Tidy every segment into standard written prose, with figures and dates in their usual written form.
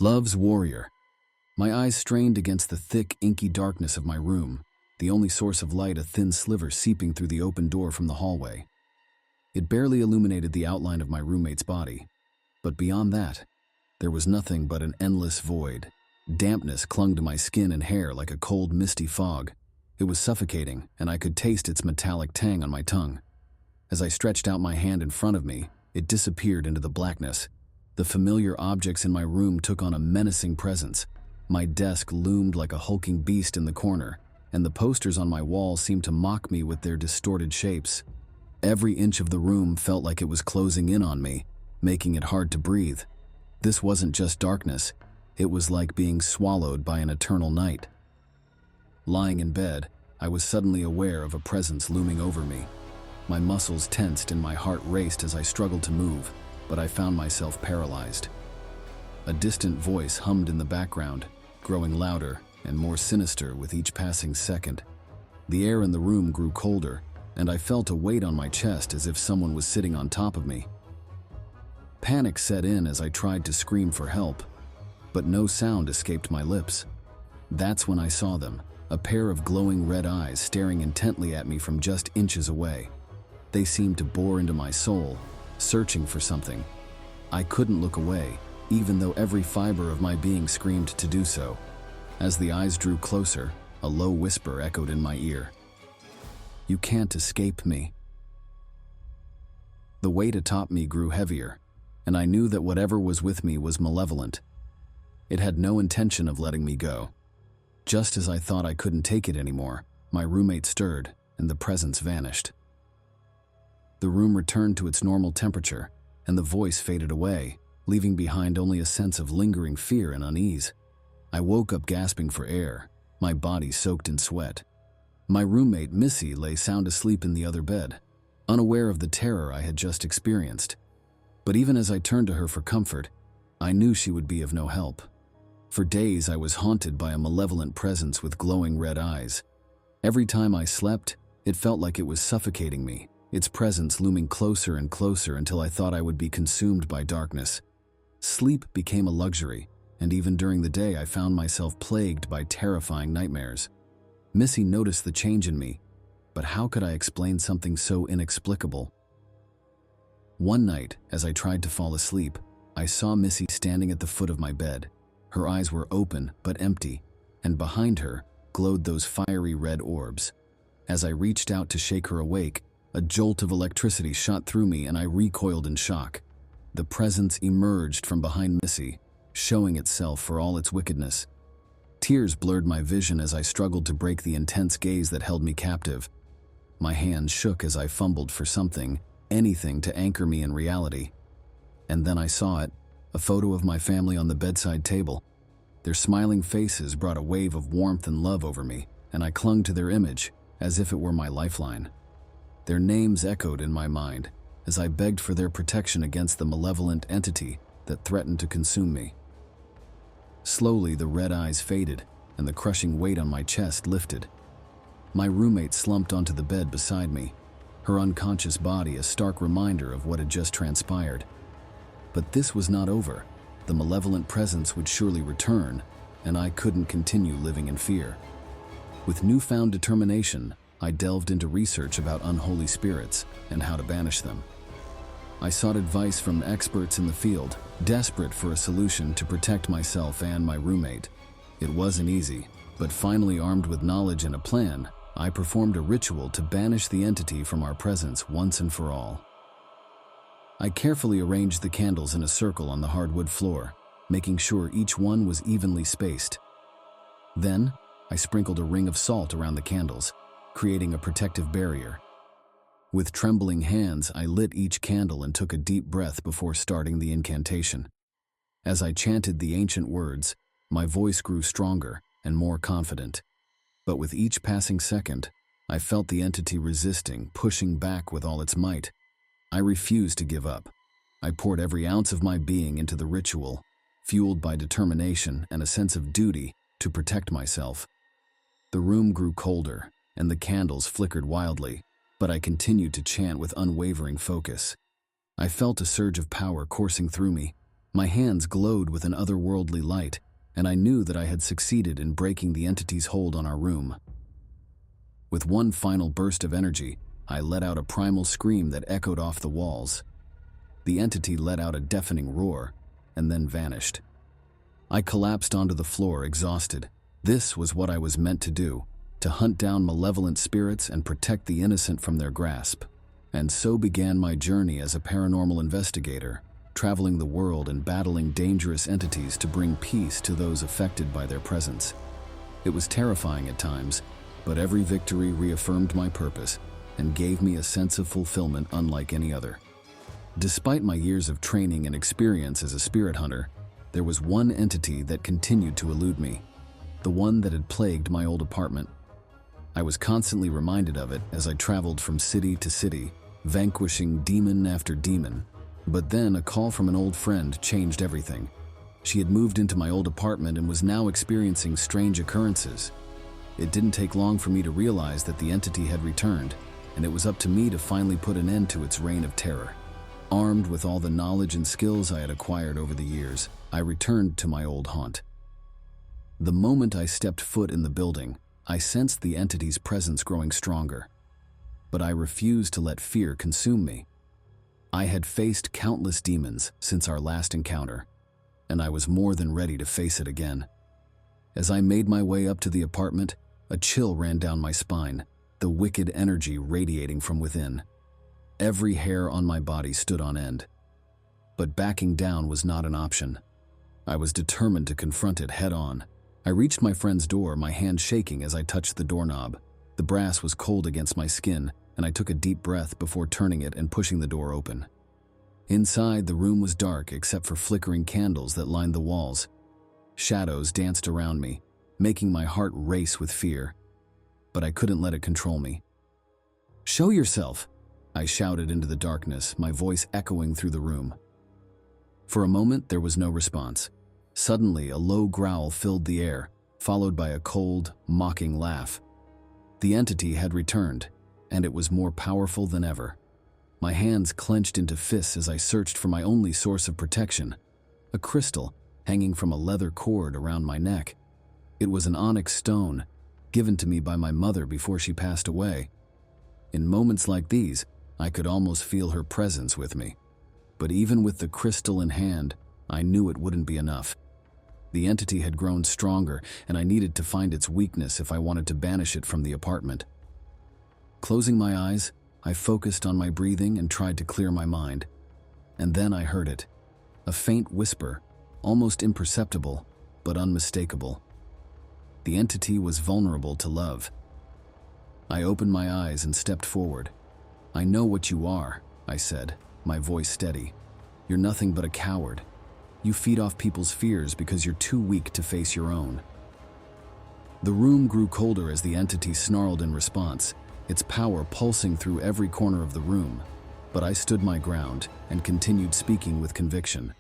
Love's warrior. My eyes strained against the thick, inky darkness of my room, the only source of light a thin sliver seeping through the open door from the hallway. It barely illuminated the outline of my roommate's body, but beyond that, there was nothing but an endless void. Dampness clung to my skin and hair like a cold, misty fog. It was suffocating, and I could taste its metallic tang on my tongue. As I stretched out my hand in front of me, it disappeared into the blackness. The familiar objects in my room took on a menacing presence. My desk loomed like a hulking beast in the corner, and the posters on my wall seemed to mock me with their distorted shapes. Every inch of the room felt like it was closing in on me, making it hard to breathe. This wasn't just darkness, it was like being swallowed by an eternal night. Lying in bed, I was suddenly aware of a presence looming over me. My muscles tensed and my heart raced as I struggled to move, but I found myself paralyzed. A distant voice hummed in the background, growing louder and more sinister with each passing second. The air in the room grew colder, and I felt a weight on my chest as if someone was sitting on top of me. Panic set in as I tried to scream for help, but no sound escaped my lips. That's when I saw them, a pair of glowing red eyes staring intently at me from just inches away. They seemed to bore into my soul, searching for something. I couldn't look away, even though every fiber of my being screamed to do so. As the eyes drew closer, a low whisper echoed in my ear. "You can't escape me." The weight atop me grew heavier, and I knew that whatever was with me was malevolent. It had no intention of letting me go. Just as I thought I couldn't take it anymore, my roommate stirred, and the presence vanished. The room returned to its normal temperature, and the voice faded away, leaving behind only a sense of lingering fear and unease. I woke up gasping for air, my body soaked in sweat. My roommate, Missy, lay sound asleep in the other bed, unaware of the terror I had just experienced. But even as I turned to her for comfort, I knew she would be of no help. For days I was haunted by a malevolent presence with glowing red eyes. Every time I slept, it felt like it was suffocating me, its presence looming closer and closer until I thought I would be consumed by darkness. Sleep became a luxury, and even during the day I found myself plagued by terrifying nightmares. Missy noticed the change in me, but how could I explain something so inexplicable? One night, as I tried to fall asleep, I saw Missy standing at the foot of my bed. Her eyes were open but empty, and behind her glowed those fiery red orbs. As I reached out to shake her awake, a jolt of electricity shot through me and I recoiled in shock. The presence emerged from behind Missy, showing itself for all its wickedness. Tears blurred my vision as I struggled to break the intense gaze that held me captive. My hands shook as I fumbled for something, anything to anchor me in reality. And then I saw it, a photo of my family on the bedside table. Their smiling faces brought a wave of warmth and love over me, and I clung to their image as if it were my lifeline. Their names echoed in my mind as I begged for their protection against the malevolent entity that threatened to consume me. Slowly, the red eyes faded, and the crushing weight on my chest lifted. My roommate slumped onto the bed beside me, her unconscious body a stark reminder of what had just transpired. But this was not over. The malevolent presence would surely return, and I couldn't continue living in fear. With newfound determination, I delved into research about unholy spirits and how to banish them. I sought advice from experts in the field, desperate for a solution to protect myself and my roommate. It wasn't easy, but finally armed with knowledge and a plan, I performed a ritual to banish the entity from our presence once and for all. I carefully arranged the candles in a circle on the hardwood floor, making sure each one was evenly spaced. Then, I sprinkled a ring of salt around the candles, creating a protective barrier. With trembling hands, I lit each candle and took a deep breath before starting the incantation. As I chanted the ancient words, my voice grew stronger and more confident. But with each passing second, I felt the entity resisting, pushing back with all its might. I refused to give up. I poured every ounce of my being into the ritual, fueled by determination and a sense of duty to protect myself. The room grew colder, and the candles flickered wildly, but I continued to chant with unwavering focus. I felt a surge of power coursing through me, My hands glowed with an otherworldly light, and I knew that I had succeeded in breaking the entity's hold on our room. With one final burst of energy, I let out a primal scream that echoed off the walls. The entity let out a deafening roar, and then vanished. I collapsed onto the floor, exhausted. This was what I was meant to do, to hunt down malevolent spirits and protect the innocent from their grasp. And so began my journey as a paranormal investigator, traveling the world and battling dangerous entities to bring peace to those affected by their presence. It was terrifying at times, but every victory reaffirmed my purpose and gave me a sense of fulfillment unlike any other. Despite my years of training and experience as a spirit hunter, there was one entity that continued to elude me, the one that had plagued my old apartment. I was constantly reminded of it as I traveled from city to city, vanquishing demon after demon. But then a call from an old friend changed everything. She had moved into my old apartment and was now experiencing strange occurrences. It didn't take long for me to realize that the entity had returned, and it was up to me to finally put an end to its reign of terror. Armed with all the knowledge and skills I had acquired over the years, I returned to my old haunt. The moment I stepped foot in the building, I sensed the entity's presence growing stronger. But I refused to let fear consume me. I had faced countless demons since our last encounter, and I was more than ready to face it again. As I made my way up to the apartment, a chill ran down my spine, the wicked energy radiating from within. Every hair on my body stood on end. But backing down was not an option. I was determined to confront it head-on. I reached my friend's door, my hand shaking as I touched the doorknob. The brass was cold against my skin, and I took a deep breath before turning it and pushing the door open. Inside, the room was dark except for flickering candles that lined the walls. Shadows danced around me, making my heart race with fear. But I couldn't let it control me. "Show yourself!" I shouted into the darkness, my voice echoing through the room. For a moment, there was no response. Suddenly, a low growl filled the air, followed by a cold, mocking laugh. The entity had returned, and it was more powerful than ever. My hands clenched into fists as I searched for my only source of protection, a crystal hanging from a leather cord around my neck. It was an onyx stone, given to me by my mother before she passed away. In moments like these, I could almost feel her presence with me. But even with the crystal in hand, I knew it wouldn't be enough. The entity had grown stronger, and I needed to find its weakness if I wanted to banish it from the apartment. Closing my eyes, I focused on my breathing and tried to clear my mind. And then I heard it. A faint whisper, almost imperceptible, but unmistakable. The entity was vulnerable to love. I opened my eyes and stepped forward. "I know what you are," I said, my voice steady. "You're nothing but a coward. You feed off people's fears because you're too weak to face your own." The room grew colder as the entity snarled in response, its power pulsing through every corner of the room. But I stood my ground and continued speaking with conviction.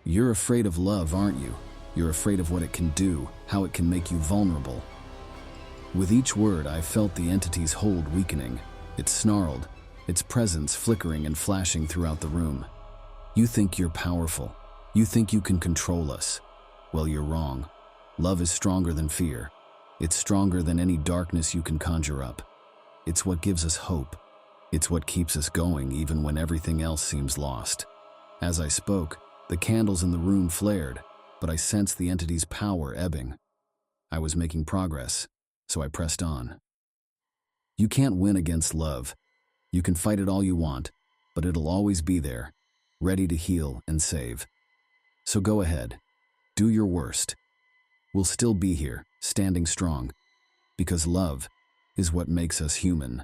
"You're afraid of love, aren't you? You're afraid of what it can do, how it can make you vulnerable." With each word, I felt the entity's hold weakening. It snarled, its presence flickering and flashing throughout the room. "You think you're powerful. You think you can control us. Well, you're wrong. Love is stronger than fear. It's stronger than any darkness you can conjure up. It's what gives us hope. It's what keeps us going even when everything else seems lost." As I spoke, the candles in the room flared, but I sensed the entity's power ebbing. I was making progress, so I pressed on. "You can't win against love. You can fight it all you want, but it'll always be there, ready to heal and save. So go ahead, do your worst. We'll still be here, standing strong, because love is what makes us human."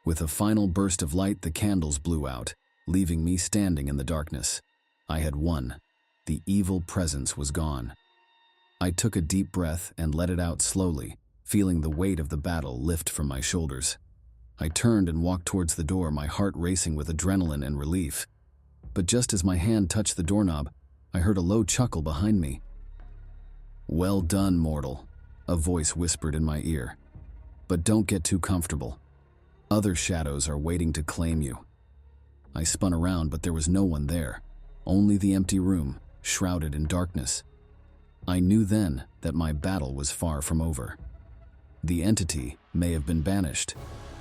With a final burst of light, the candles blew out, leaving me standing in the darkness. I had won. The evil presence was gone. I took a deep breath and let it out slowly, feeling the weight of the battle lift from my shoulders. I turned and walked towards the door, my heart racing with adrenaline and relief. But just as my hand touched the doorknob, I heard a low chuckle behind me. "Well done, mortal," a voice whispered in my ear. "But don't get too comfortable. Other shadows are waiting to claim you." I spun around, but there was no one there. only the empty room, shrouded in darkness. I knew then that my battle was far from over. The entity may have been banished,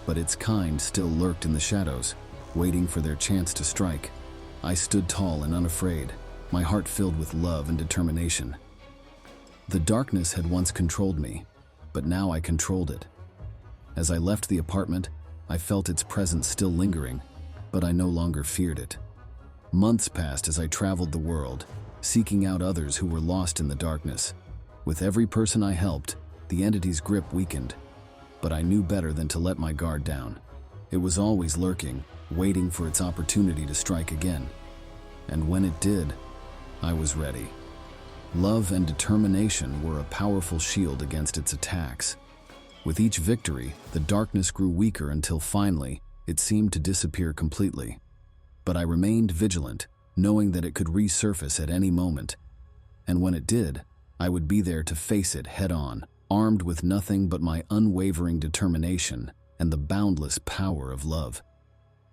but its kind still lurked in the shadows, waiting for their chance to strike. I stood tall and unafraid, my heart filled with love and determination. The darkness had once controlled me, but now I controlled it. As I left the apartment, I felt its presence still lingering, but I no longer feared it. Months passed as I traveled the world, seeking out others who were lost in the darkness. With every person I helped, the entity's grip weakened, but I knew better than to let my guard down. It was always lurking, waiting for its opportunity to strike again. And when it did, I was ready. Love and determination were a powerful shield against its attacks. With each victory, the darkness grew weaker until finally, it seemed to disappear completely. But I remained vigilant, knowing that it could resurface at any moment. And when it did, I would be there to face it head-on, armed with nothing but my unwavering determination and the boundless power of love.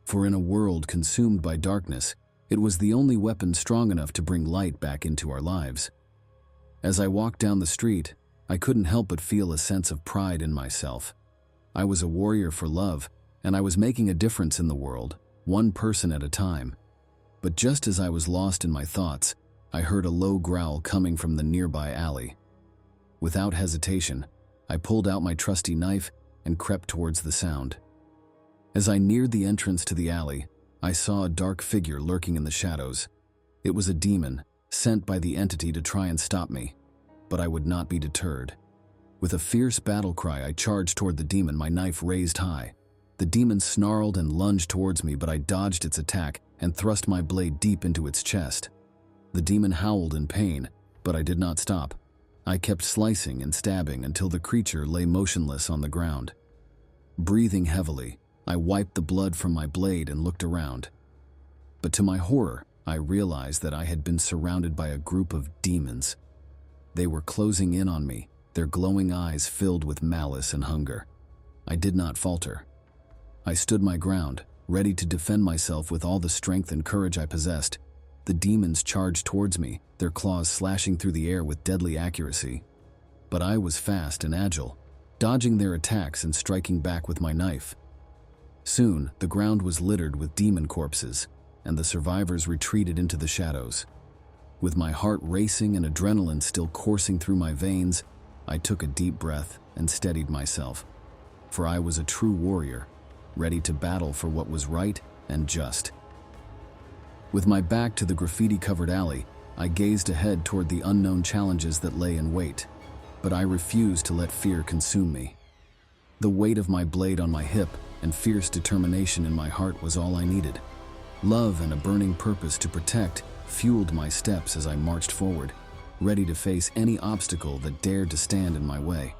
For in a world consumed by darkness, it was the only weapon strong enough to bring light back into our lives. As I walked down the street, I couldn't help but feel a sense of pride in myself. I was a warrior for love, and I was making a difference in the world, one person at a time. But just as I was lost in my thoughts, I heard a low growl coming from the nearby alley. Without hesitation, I pulled out my trusty knife and crept towards the sound. As I neared the entrance to the alley, I saw a dark figure lurking in the shadows. It was a demon, sent by the entity to try and stop me, but I would not be deterred. With a fierce battle cry, I charged toward the demon, my knife raised high. The demon snarled and lunged towards me, but I dodged its attack and thrust my blade deep into its chest. The demon howled in pain, but I did not stop. I kept slicing and stabbing until the creature lay motionless on the ground. Breathing heavily, I wiped the blood from my blade and looked around. But to my horror, I realized that I had been surrounded by a group of demons. They were closing in on me, their glowing eyes filled with malice and hunger. I did not falter. I stood my ground, ready to defend myself with all the strength and courage I possessed. The demons charged towards me, their claws slashing through the air with deadly accuracy. But I was fast and agile, dodging their attacks and striking back with my knife. Soon, the ground was littered with demon corpses, and the survivors retreated into the shadows. With my heart racing and adrenaline still coursing through my veins, I took a deep breath and steadied myself. For I was a true warrior, ready to battle for what was right and just. With my back to the graffiti-covered alley, I gazed ahead toward the unknown challenges that lay in wait, but I refused to let fear consume me. The weight of my blade on my hip and fierce determination in my heart was all I needed. Love and a burning purpose to protect fueled my steps as I marched forward, ready to face any obstacle that dared to stand in my way.